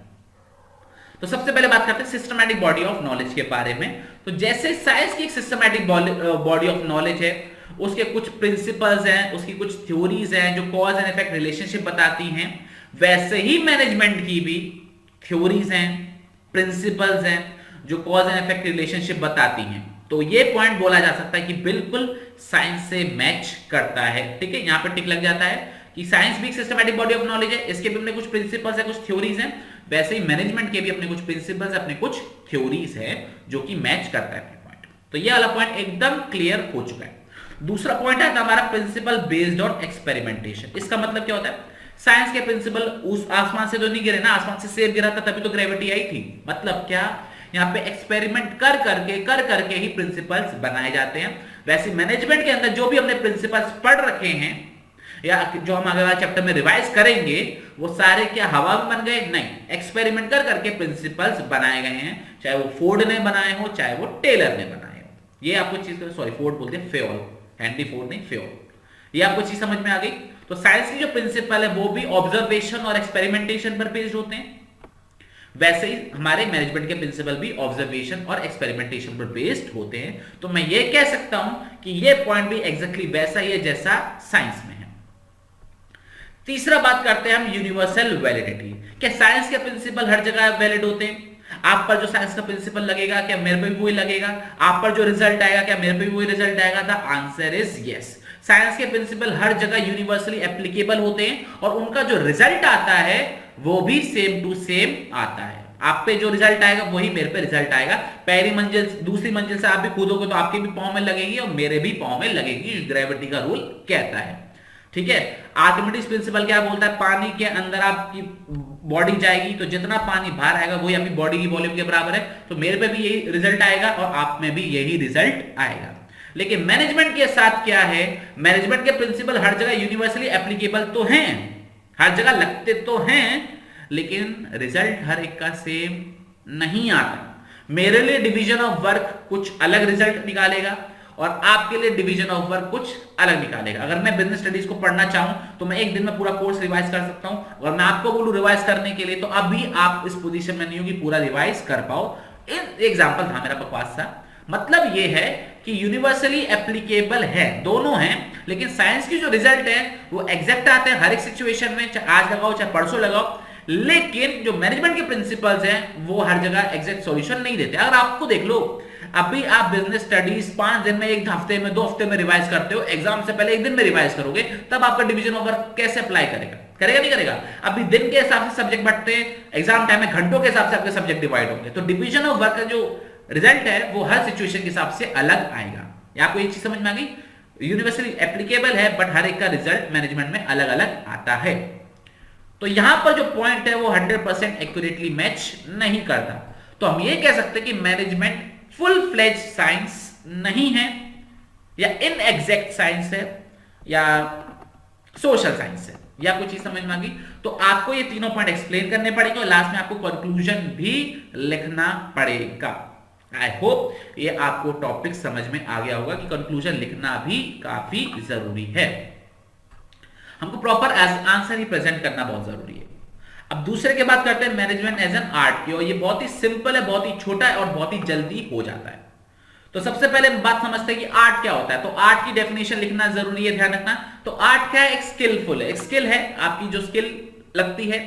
तो सबसे पहले बात करते हैं सिस्टमैटिक बॉडी ऑफ नॉलेज के बारे में। तो जैसे साइंस की एक सिस्टमैटिक बॉडी ऑफ नॉलेज है, उसके कुछ प्रिंसिपल्स हैं, उसकी कुछ थ्योरीज हैं जो कॉज एंड इफेक्ट रिलेशनशिप बताती हैं, वैसे ही मैनेजमेंट की भी थ्योरीज हैं, प्रिंसिपल्स हैं जो कॉज एंड इफेक्ट रिलेशनशिप बताती हैं। तो ये पॉइंट बोला जा सकता है कि बिल्कुल साइंस से मैच करता है। ठीक है, यहां पर टिक लग जाता है कि साइंस भी एक सिस्टमैटिक बॉडी ऑफ नॉलेज है, इसके भी अपने कुछ प्रिंसिपल्स है, कुछ थ्योरीज हैं, वैसे ही मैनेजमेंट के भी अपने कुछ प्रिंसिपल्स, अपने कुछ थ्योरीज है जो कि मैच करता है पॉइंट। तो ये वाला पॉइंट एकदम क्लियर हो चुका है। दूसरा पॉइंट है हमारा प्रिंसिपल बेस्ड ऑन एक्सपेरिमेंटेशन। इसका मतलब क्या होता है, साइंस के प्रिंसिपल उस आसमान से तो नहीं गिरे ना, आसमान से सेब गिरा था तभी तो ग्रेविटी आई थी। मतलब क्या, यहाँ पे एक्सपेरिमेंट कर करके ही प्रिंसिपल्स बनाए जाते हैं। वैसे मैनेजमेंट के अंदर जो भी हमने प्रिंसिपल्स पढ़ रखे हैं या जो हम अगला चैप्टर में रिवाइज करेंगे, वो सारे क्या हवा में बन गए? नहीं, एक्सपेरिमेंट कर करके प्रिंसिपल्स बनाए गए हैं। चाहे वो फोर्ड ने बनाए हो, चाहे वो टेलर ने बनाए हो। ये आपको चीज, सॉरी फोर्ड बोलते हैं, फेयोल, हेनरी फोर्ड नहीं, फेयोल। ये आपको चीज समझ में आ गई। तो साइंस की जो प्रिंसिपल है वो भी ऑब्जर्वेशन और एक्सपेरिमेंटेशन पर बेस्ड होते हैं, वैसे ही हमारे मैनेजमेंट के प्रिंसिपल भी ऑब्जर्वेशन और एक्सपेरिमेंटेशन पर बेस्ड होते हैं। तो मैं ये कह सकता हूं कि ये पॉइंट भी एग्जैक्टली वैसा ही है जैसा साइंस में है। तीसरा बात करते हैं हम यूनिवर्सल वैलिडिटी। क्या साइंस के प्रिंसिपल हर जगह वैलिड होते हैं? आप पर जो साइंस का प्रिंसिपल लगेगा क्या मेरे पे भी वही लगेगा? आप पर जो रिजल्ट आएगा क्या मेरे पे भी वही रिजल्ट आएगा? The answer is yes. Science के प्रिंसिपल हर जगह यूनिवर्सली एप्लीकेबल होते हैं और उनका जो रिजल्ट आता है वो भी सेम टू सेम आता है। आप पे जो रिजल्ट आएगा वही मेरे पे रिजल्ट आएगा। पहली मंजिल दूसरी मंजिल से आप भी कूदोगे तो आपके भी पांव में लगेगी और मेरे भी पांव में लगेगी, ग्रेविटी का रूल कहता है। ठीक है, आर्किमिडीज प्रिंसिपल क्या बोलता है, पानी के अंदर आपकी बॉडी जाएगी तो जितना पानी बाहर आएगा वही आपकी बॉडी की वॉल्यूम के बराबर है। तो मेरे पे भी यही रिजल्ट आएगा और आप में भी यही रिजल्ट आएगा। लेकिन मैनेजमेंट के साथ क्या है, मैनेजमेंट के प्रिंसिपल हर जगह यूनिवर्सली एप्लीकेबल तो हैं, हर जगह लगते तो हैं, लेकिन रिजल्ट हर एक का सेम नहीं आता। मेरे लिए डिवीजन ऑफ वर्क कुछ अलग रिजल्ट निकालेगा और आपके लिए डिवीजन ऑफ वर्क कुछ अलग निकालेगा। अगर मैं बिजनेस स्टडीज को पढ़ना चाहूं तो मैं एक दिन में पूरा कोर्स रिवाइज कर सकता हूं। अगर मैं आपको बोलूं रिवाइज करने के लिए तो अभी आप इस पोजीशन में नहीं हो कि पूरा रिवाइज कर पाओ। एग्जांपल था मेरा बकवास सा। मतलब ये है कि यूनिवर्सली एप्लीकेबल है, दोनों हैं, लेकिन साइंस की जो रिजल्ट है वो एग्जैक्ट आते हैं हर एक सिचुएशन में, चाहे आज लगाओ चाहे परसों लगाओ। लेकिन जो मैनेजमेंट के प्रिंसिपल्स हैं वो हर जगह एग्जैक्ट सॉल्यूशन नहीं देते। अगर आपको देख लो, अभी आप बिजनेस स्टडीज 5 दिन में, 1 हफ्ते में, 2 हफ्ते में रिवाइज करते हो, एग्जाम से पहले 1 दिन में रिवाइज करोगे, तब आपका डिवीजन ऑफ वर्क कैसे अप्लाई करेगा? करेगा नहीं करेगा? अभी दिन के हिसाब से सब्जेक्ट बढ़ते हैं, एग्जाम टाइम में घंटों के हिसाब से आपके सब्जेक्ट डिवाइड होंगे, तो डिवीजन ऑफ वर्क का जो रिजल्ट है वो हर सिचुएशन के हिसाब से अलग आएगा। ये आपको एक चीज समझ में आ गई? यूनिवर्सली एप्लीकेबल है, बट हर एक का रिजल्ट मैनेजमेंट में अलग अलग आता है। तो यहां पर जो पॉइंट है वो 100% एक्यूरेटली मैच नहीं करता। तो हम ये कह सकते हैं कि मैनेजमेंट फुल फ्लेज साइंस नहीं है, या इनएग्जैक्ट साइंस है, या सोशल साइंस है, या कुछ चीज समझ में आ गई? तो आपको ये तीनों पॉइंट एक्सप्लेन करने पड़ेंगे और लास्ट में आपको कंक्लूजन भी लिखना पड़ेगा। आई होप ये आपको टॉपिक समझ में आ गया होगा कि कंक्लूजन लिखना भी काफी जरूरी है। हमको प्रॉपर आंसर ही प्रेजेंट करना बहुत जरूरी है। अब दूसरे के बात करते हैं मैनेजमेंट एज एन आर्ट की, और ये बहुत ही सिंपल है, बहुत ही छोटा है और बहुत ही जल्दी हो जाता है। तो सबसे पहले बात समझते हैं कि आर्ट क्या होता है। तो आर्ट की डेफिनेशन लिखना जरूरी है, ध्यान रखना। तो आर्ट क्या है? एक स्किलफुल है, एक स्किल है, आपकी जो स्किल लगती है,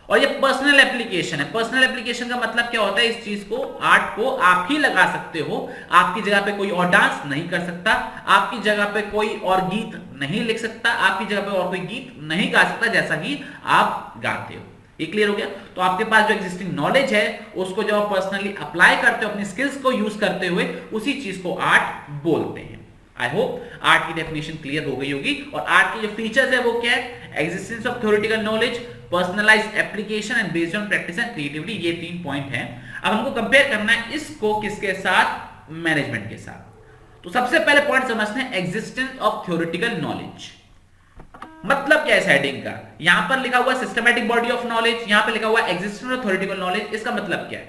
और ये पर्सनल एप्लीकेशन है। पर्सनल एप्लीकेशन का मतलब क्या होता है? इस चीज को, आर्ट को आप ही लगा सकते हो, आपकी जगह पे कोई और डांस नहीं कर सकता, आपकी जगह पे कोई और गीत नहीं लिख सकता, आपकी जगह पे और कोई गीत नहीं गा सकता जैसा कि आप गाते हो। ये क्लियर हो गया? तो आपके पास जो एग्जिस्टिंग नॉलेज है उसको जब आप पर्सनली अप्लाई करते हो, अपनी स्किल्स को यूज करते हुए, उसी चीज को आर्ट बोलते हैं। आई होप आर्ट की डेफिनेशन क्लियर हो गई होगी। और आर्ट के जो फीचर्स है वो क्या है? Existence of theoretical knowledge, personalised application and based on practice and creativity. ये 3 पॉइंट हैं। अब हमको कंपेयर करना है इसको किसके साथ? मैनेजमेंट के साथ। तो सबसे पहले पॉइंट समझते हैं एग्जिस्टेंस ऑफ थ्योरेटिकल नॉलेज। मतलब क्या है इस हेडिंग का? यहां पर लिखा हुआ सिस्टमैटिक बॉडी ऑफ नॉलेज, यहां पर लिखा हुआ एग्जिस्टेंस ऑफ थ्योरेटिकल नॉलेज। इसका मतलब क्या है?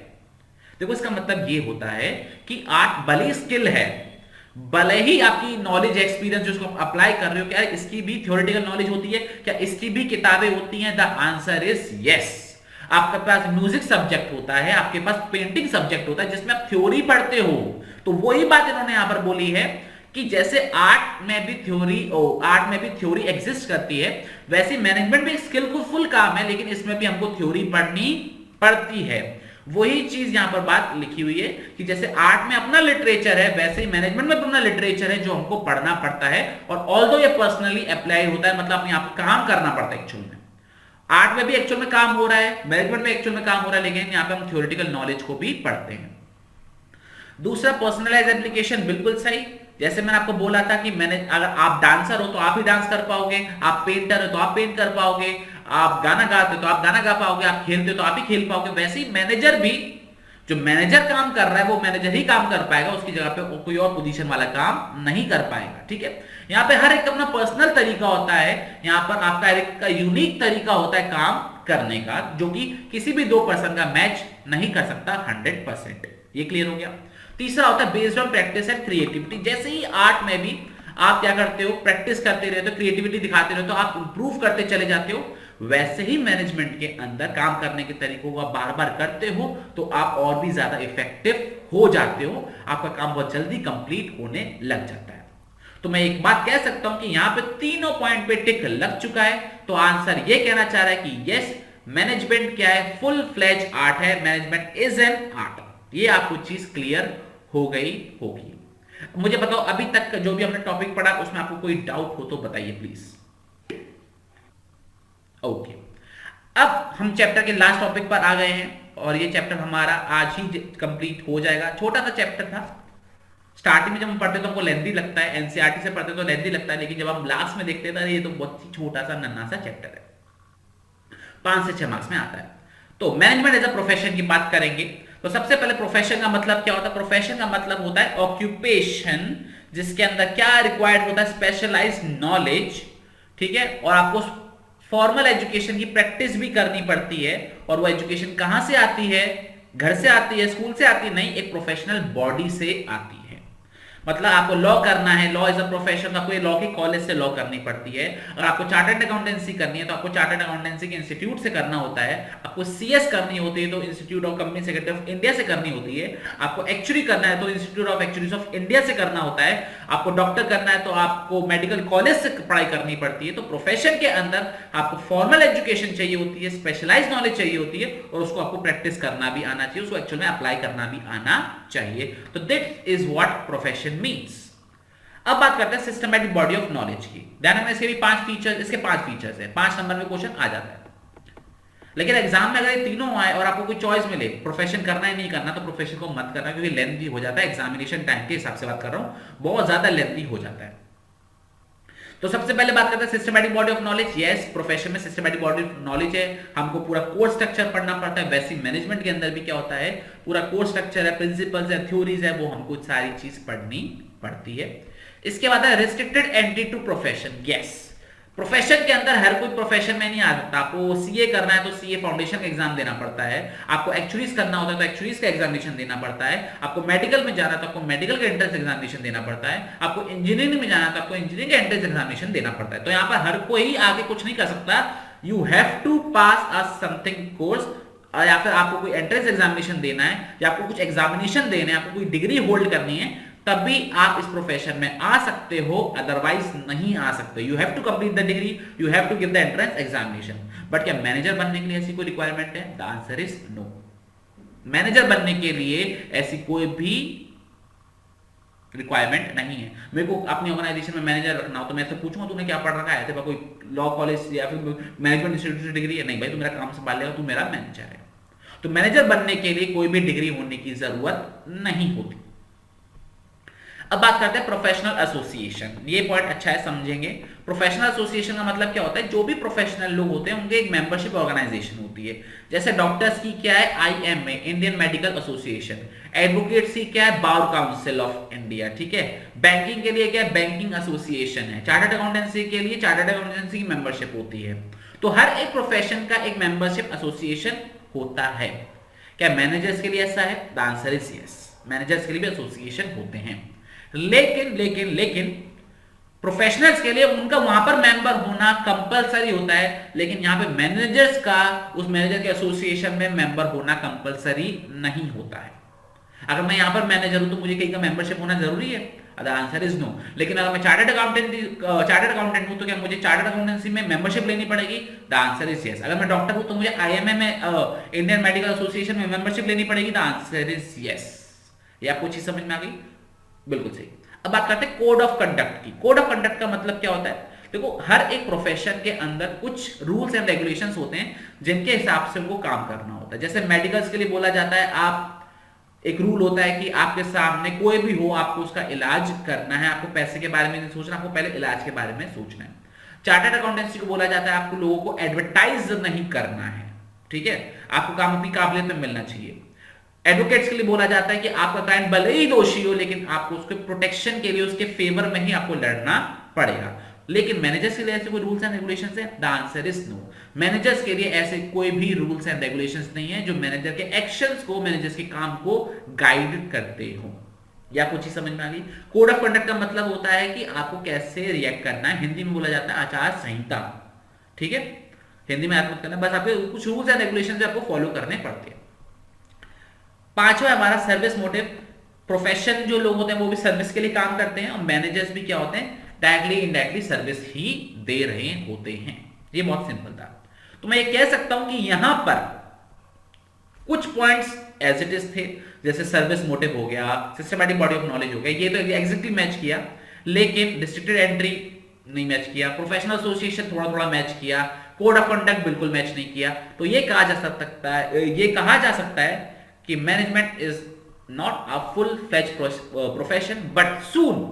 देखो, इसका मतलब ये होता है कि आर्ट भले स्किल है, भले ही आपकी नॉलेज एक्सपीरियंस जिसको आप अप्लाई कर रहे हो, क्या इसकी भी थ्योरेटिकल नॉलेज होती है? क्या इसकी भी किताबें होती हैं? The answer is yes. आपके पास म्यूजिक सब्जेक्ट होता है, आपके पास पेंटिंग सब्जेक्ट होता है जिसमें आप थ्योरी पढ़ते हो। तो वही बात इन्होंने यहां पर बोली है कि जैसे आर्ट में भी थ्योरी एग्जिस्ट करती है, वैसे मैनेजमेंट भी स्किलफुल काम है, लेकिन इसमें भी हमको थ्योरी पढ़नी पड़ती है। वही चीज यहां पर बात लिखी हुई है कि जैसे आर्ट में अपना लिटरेचर है, वैसे ही मैनेजमेंट में अपना लिटरेचर है जो हमको पढ़ना पड़ता है। और ऑल्दो ये पर्सनली अप्लाई होता है, मतलब यहां पर काम करना पड़ता है एक्चुअल में। आर्ट में भी एक्चुअल में काम हो रहा है, मैनेजमेंट में एक्चुअल में काम हो रहा है, लेकिन यहां पे हम थ्योरेटिकल नॉलेज को भी पढ़ते हैं। दूसरा, पर्सनलाइज एप्लीकेशन, बिल्कुल सही। जैसे मैंने आपको बोला था कि अगर आप डांसर हो तो आप ही डांस कर पाओगे, आप पेंटर हो तो आप पेंट कर पाओगे, आप गाना गाते हो तो आप गाना गा पाओगे, आप खेलते हो तो आप ही खेल पाओगे। वैसे ही मैनेजर भी, जो मैनेजर काम कर रहा है वो मैनेजर ही काम कर पाएगा, उसकी जगह पे कोई और पोजीशन वाला काम नहीं कर पाएगा। ठीक है? यहाँ पे हर एक अपना पर्सनल तरीका होता है, यहाँ पर आपका एक का यूनिक तरीका होता है काम करने का, जो कि किसी भी 2 पर्सन का मैच नहीं कर सकता 100%। ये क्लियर हो गया? तीसरा होता है based on practice and creativity. जैसे ही आर्ट में भी आप क्या करते हो? प्रैक्टिस करते रहते हो, क्रिएटिविटी दिखाते रहते हो, आप इंप्रूव करते चले जाते हो। वैसे ही मैनेजमेंट के अंदर काम करने के तरीकों को आप बार बार करते हो तो आप और भी ज्यादा इफेक्टिव हो जाते हो, आपका काम बहुत जल्दी कंप्लीट होने लग जाता है। तो मैं एक बात कह सकता हूं कि यहां पे तीनों पॉइंट पे टिक लग चुका है। तो आंसर ये कहना चाह रहा है कि यस, मैनेजमेंट क्या है? फुल फ्लेज आर्ट है, मैनेजमेंट इज एन आर्ट। ये आपको चीज क्लियर हो गई होगी। मुझे बताओ अभी तक का जो भी हमने टॉपिक पढ़ा उसमें आपको कोई डाउट हो तो बताइए प्लीज। ओके, अब हम चैप्टर के लास्ट टॉपिक पर आ गए हैं और ये चैप्टर हमारा आज ही कंप्लीट हो जाएगा। छोटा सा चैप्टर था। स्टार्टिंग में जब हम पढ़ते तो हमको लेंथी लगता है, एनसीईआरटी से पढ़ते तो लेंथी लगता है, लेकिन जब हम लास्ट में देखते हैं ये तो बहुत ही छोटा सा नन्हा सा चैप्टर है, 5 से 6 मार्क्स में आता है। तो मैनेजमेंट एज अ प्रोफेशन की बात करेंगे। तो सबसे पहले प्रोफेशन का मतलब क्या होता है? प्रोफेशन का मतलब होता है ऑक्यूपेशन, जिसके अंदर क्या रिक्वायर्ड होता है? Specialised knowledge. ठीक है? और आपको फॉर्मल एजुकेशन की प्रैक्टिस भी करनी पड़ती है। और वो एजुकेशन कहां से आती है? घर से आती है, स्कूल से आती है? नहीं, एक प्रोफेशनल बॉडी से आती है। मतलब आपको लॉ करना है, लॉ इज अ प्रोफेशन, तो आपको ये लॉ की कॉलेज से लॉ करनी पड़ती है। अगर आपको चार्टर्ड अकाउंटेंसी करनी है तो आपको चार्टर्ड अकाउंटेंसी के इंस्टीट्यूट से करना होता है। आपको सीएस करनी होती है तो institute of company secretary of India से करनी होती है। आपको एक्चुअरी करना है तो institute of actuaries of India से करना होता है। आपको डॉक्टर करना है तो आपको मेडिकल कॉलेज से पढ़ाई करनी पड़ती है। तो प्रोफेशन के अंदर आपको फॉर्मल एजुकेशन चाहिए होती है, स्पेशलाइज्ड नॉलेज चाहिए होती है, और उसको आपको प्रैक्टिस करना भी आना चाहिए, उसको एक्चुअल में अप्लाई करना भी आना चाहिए। तो that is what profession means. अब बात करते हैं सिस्टमैटिक बॉडी ऑफ नॉलेज की। ध्यान रखना, इसके भी इसके पांच फीचर्स है। 5 नंबर में क्वेश्चन आ जाता है। लेकिन एग्जाम में अगर ये तीनों आए और आपको कोई चॉइस मिले, प्रोफेशन करना है नहीं करना, तो प्रोफेशन को मत करना, क्योंकि लेंथी हो जाता है। एग्जामिनेशन टाइम के हिसाब से बात कर रहा हूं, बहुत ज्यादा लेंथी हो जाता है। तो सबसे पहले बात करते हैं systematic body of knowledge. Yes, profession में सिस्टमैटिक बॉडी ऑफ नॉलेज है, हमको पूरा कोर्स स्ट्रक्चर पढ़ना पड़ता है। वैसे मैनेजमेंट के अंदर भी क्या होता है, पूरा कोर्स स्ट्रक्चर है, प्रिंसिपल्स है, थ्योरीज है, वो हमको सारी चीज पढ़नी पड़ती है। इसके बाद है restricted entry to profession. Yes, profession के अंदर हर कोई प्रोफेशन में नहीं आ सकता। आपको सीए करना है तो सीए फाउंडेशन का एग्जाम देना पड़ता है। आपको एक्चुअरीज करना होता है तो एक्चुअरीज का एग्जामिनेशन देना पड़ता है। आपको मेडिकल में जाना है तो आपको मेडिकल का एंट्रेंस एग्जामिनेशन देना पड़ता है। आपको इंजीनियरिंग में जाना है तो आपको इंजीनियरिंग का एंट्रेंस एग्जामिनेशन देना पड़ता है। तो यहाँ पर हर कोई आगे कुछ नहीं कर सकता। You have to pass a something course, या फिर आपको कोई एंट्रेंस एग्जामिनेशन देना है, या आपको कुछ एग्जामिनेशन देना है, आपको कोई डिग्री होल्ड करनी है, तब भी आप इस प्रोफेशन में आ सकते हो, अदरवाइज नहीं आ सकते। You have to complete the degree, you have to give the entrance examination. But क्या मैनेजर बनने के लिए ऐसी कोई रिक्वायरमेंट है? The answer is no. Manager बनने के लिए ऐसी कोई भी रिक्वायरमेंट नहीं है। मेरे को अपनी ऑर्गेनाइजेशन में मैनेजर रखना हो तो मैं तो पूछूंगा तूने क्या पढ़ रखा है, तेरे पास कोई लॉ कॉलेज या फिर मैनेजमेंट इंस्टीट्यूट से डिग्री है? नहीं भाई, तू मेरा काम संभाल लेगा, तू मेरा मैनेजर है। तो मैनेजर बनने के लिए कोई भी डिग्री होने की जरूरत नहीं होती। अब बात करते हैं प्रोफेशनल एसोसिएशन। ये पॉइंट अच्छा है, समझेंगे। प्रोफेशनल एसोसिएशन का मतलब क्या होता है, जो भी प्रोफेशनल लोग होते हैं उनके एक मेंबरशिप ऑर्गेनाइजेशन होती है। जैसे डॉक्टर्स की क्या है, IMA, Indian medical association. Advocates की क्या है, बार काउंसिल ऑफ इंडिया, ठीक है। बैंकिंग के लिए क्या है, बैंकिंग एसोसिएशन है। चार्टर्ड अकाउंटेंसी के लिए चार्टर्ड अकाउंटेंसी की मेंबरशिप होती है। तो हर एक प्रोफेशन का एक मेंबरशिप एसोसिएशन होता है। क्या मैनेजर्स के लिए ऐसा है? The answer is yes, managers के लिए भी एसोसिएशन होते हैं। लेकिन लेकिन लेकिन प्रोफेशनल्स के लिए उनका वहां पर मेंबर होना कंपलसरी होता है। लेकिन यहां पे मैनेजर्स का उस मैनेजर के एसोसिएशन में मेंबर होना कंपलसरी नहीं होता है। अगर मैं यहां पर मैनेजर हूं तो मुझे कहीं का मेंबरशिप होना जरूरी है? The answer is no. लेकिन अगर मैं चार्टर्ड अकाउंटेंट हूं तो क्या मुझे चार्टर्ड अकाउंटेंसी में मेंबरशिप लेनी पड़ेगी? The answer is yes. अगर मैं डॉक्टर हूं तो मुझे आईएमए में, इंडियन मेडिकल एसोसिएशन में मेंबरशिप लेनी पड़ेगी? The answer is yes. ये आपको चीज समझ में आ गई? बिल्कुल सही। अब बात करते हैं कोड ऑफ कंडक्ट की। कोड ऑफ कंडक्ट का मतलब क्या होता है? देखो, हर एक प्रोफेशन के अंदर कुछ रूल्स एंड रेगुलेशंस होते हैं जिनके हिसाब से उनको काम करना होता है। जैसे मेडिकल्स के लिए बोला जाता है, आप एक रूल होता है कि आपके सामने कोई भी हो, आपको उसका इलाज करना है, आपको पैसे के बारे में नहीं सोचना, आपको पहले इलाज के बारे में सोचना है। चार्टर्ड अकाउंटेंसी को बोला जाता है, आपको लोगों को एडवर्टाइज नहीं करना है, ठीक है, आपको काम अपनी काबिलियत में मिलना चाहिए। एडवोकेट्स के लिए बोला जाता है कि आपका क्लाइंट भले ही दोषी हो, लेकिन आपको उसके प्रोटेक्शन के लिए उसके फेवर में ही आपको लड़ना पड़ेगा। लेकिन मैनेजर्स के लिए ऐसे कोई रूल्स एंड रेगुलेशंस है? The answer is no. Managers के लिए ऐसे कोई भी रूल्स एंड रेगुलेशंस नहीं है जो मैनेजर के एक्शंस को, मैनेजर्स के काम को गाइड करते हो। या कुछ ही समझ में आ गई? कोड ऑफ कंडक्ट का मतलब होता है कि आपको कैसे रिएक्ट करना है। हिंदी में बोला जाता है आचार संहिता, ठीक है, हिंदी में याद मत करना, बस आपको कुछ रूल्स एंड रेगुलेशंस आपको फॉलो करने पड़ते हैं। पांचवा हमारा सर्विस मोटिव। प्रोफेशन जो लोग होते हैं वो भी सर्विस के लिए काम करते हैं, और मैनेजर्स भी क्या होते हैं, डायरेक्टली इनडायरेक्टली सर्विस ही दे रहे होते हैं। ये बहुत सिंपल था। तो मैं ये कह सकता हूं कि यहां पर कुछ पॉइंट्स एज इट इज थे, जैसे सर्विस मोटिव हो गया, सिस्टमैटिक बॉडी ऑफ नॉलेज हो गया, ये तो एग्जैक्टली मैच किया। लेकिन रिस्ट्रिक्टेड एंट्री नहीं मैच किया, प्रोफेशनल एसोसिएशन थोड़ा थोड़ा मैच किया, कोड ऑफ कंडक्ट बिल्कुल मैच नहीं किया। तो ये कहा जा सकता है कि management is not a full fledge profession, but soon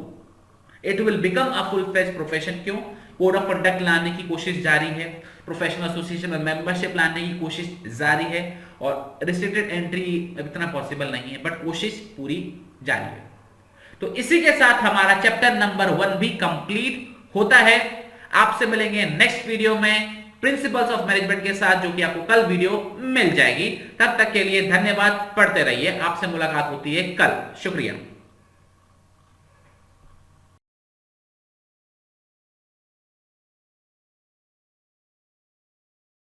it will become a full fledge profession. क्यों? कोड ऑफ कंडक्ट लाने की कोशिश जारी है, प्रोफेशनल एसोसिएशन में मेंबरशिप लाने की कोशिश जारी है, और रिस्ट्रिक्टेड एंट्री इतना पॉसिबल नहीं है, बट कोशिश पूरी जारी है। तो इसी के साथ हमारा चैप्टर नंबर 1 भी कंप्लीट होता है। आपसे मिलेंगे नेक्स्ट वीडियो में प्रिंसिपल्स ऑफ मैनेजमेंट के साथ, जो कि आपको कल वीडियो मिल जाएगी। तब तक के लिए धन्यवाद, पढ़ते रहिए। आपसे मुलाकात होती है कल। शुक्रिया।